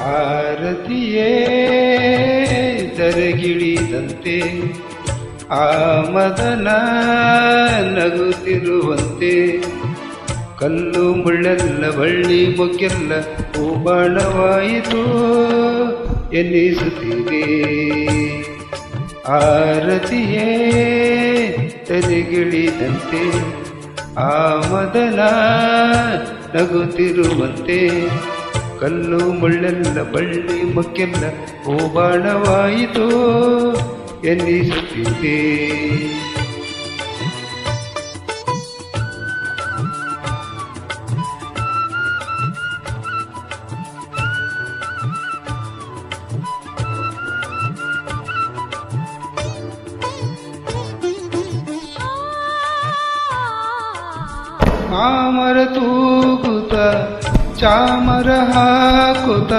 ಆರತಿಯೇ ಧರೆಗಿಳಿದಂತೆ ಆ ಮದನ ನಗುತ್ತಿರುವಂತೆ ಕಲ್ಲು ಮುಳ್ಳೆಲ್ಲ ಬಳ್ಳಿ ಮೊಗ್ಗೆಲ್ಲ ಹೂಬಾಣವಾಯಿತು ಎನ್ನಿಸುತ್ತಿದೆ. ಆರತಿಯೇ ಧರೆಗಿಳಿದಂತೆ ಆ ಮದನ ನಗುತ್ತಿರುವಂತೆ ಕಲ್ಲು ಮುಳ್ಳೆಲ್ಲ ಬಳ್ಳಿ ಮೊಗ್ಗೆಲ್ಲ ಹೂಬಾಣವಾಯಿತು ಎನ್ನಿಸುತ್ತಿದೆ. ಮಾಮರ ತೂಗುತ್ತ ಚಾಮರ ಹಾಕುತ್ತ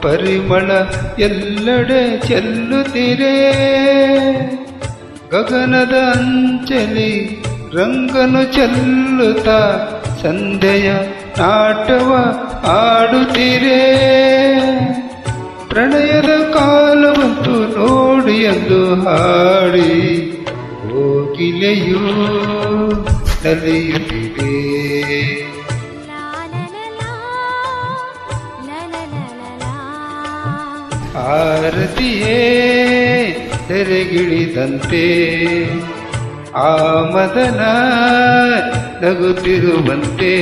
ಪರಿಮಳ ಎಲ್ಲೆಡೆ ಚೆಲ್ಲುತ್ತಿರೆ. ಗಗನದ ಅಂಚಲಿ ರಂಗನು ಚೆಲ್ಲುತ್ತ ಸಂಧ್ಯೆಯ ನಾಟವ ಆಡುತ್ತಿರೆ. ಪ್ರಣಯದ ಕಾಲ ಬಂತು ನೋಡಿ ಎಂದು ಹಾಡಿ ಕೋಗಿಲೆಯೂ ನಲಿಯುತ್ತಿದೆ. ಆರತಿಯೇ ಧರೆಗಿಳಿದಂತೆ ಆ ಮದನ ನಗುತ್ತಿರುವಂತೆ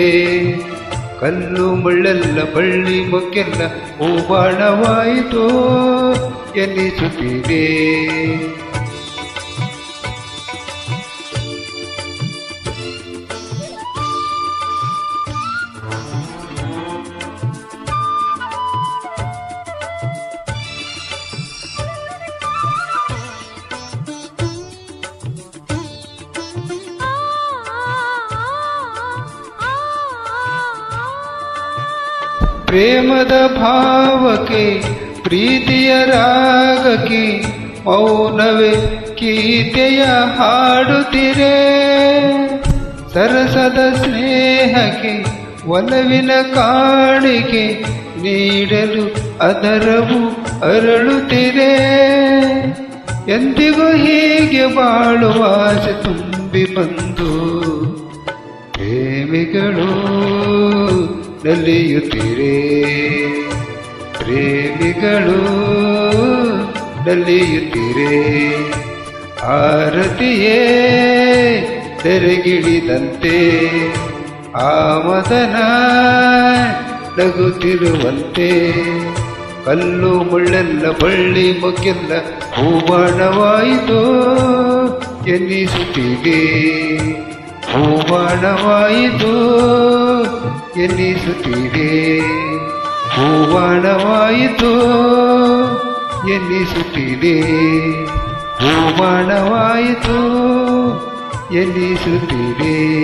ಕಲ್ಲು ಮುಳ್ಳೆಲ್ಲ ಬಳ್ಳಿ ಮೊಗ್ಗೆಲ್ಲ ಹೂಬಾಣವಾಯಿತು ಎನ್ನಿಸುತ್ತಿದೆ. ಪ್ರೇಮದ ಭಾವಕ್ಕೆ ಪ್ರೀತಿಯ ರಾಗಕ್ಕೆ ಮೌನವೇ ಗೀತೆಯ ಹಾಡುತ್ತಿರೆ. ಸರಸದ ಸ್ನೇಹಕ್ಕೆ ಒಲವಿನ ಕಾಣಿಕೆ ನೀಡಲು ಅದರವು ಅರಳುತ್ತಿರೆ. ಎಂದಿಗೂ ಹೀಗೆ ಬಾಳುವ ಆಸೆ ತುಂಬಿ ಬಂದು ಪ್ರೇಮಿಗಳು ನಲಿಯುತ್ತಿರೆ. ಪ್ರೇಮಿಗಳು ನಲಿಯುತ್ತಿರೆ. ಆರತಿಯೇ ಧರೆಗಿಳಿದಂತೆ ಆ ಮದನ ನಗುತ್ತಿರುವಂತೆ ಕಲ್ಲು ಮುಳ್ಳೆಲ್ಲ ಬಳ್ಳಿ ಮೊಗ್ಗೆಲ್ಲ ಹೂಬಾಣವಾಯಿತು ಎನ್ನಿಸುತ್ತಿದೆ. ಹೂಬಾಣವಾಯಿತು ಎನ್ನಿಸುತ್ತಿದೆ. ಹೂಬಾಣವಾಯಿತು ಎನ್ನಿಸುತ್ತಿದೆ. ಹೂಬಾಣವಾಯಿತು ಎನ್ನಿಸುತ್ತಿದೆ.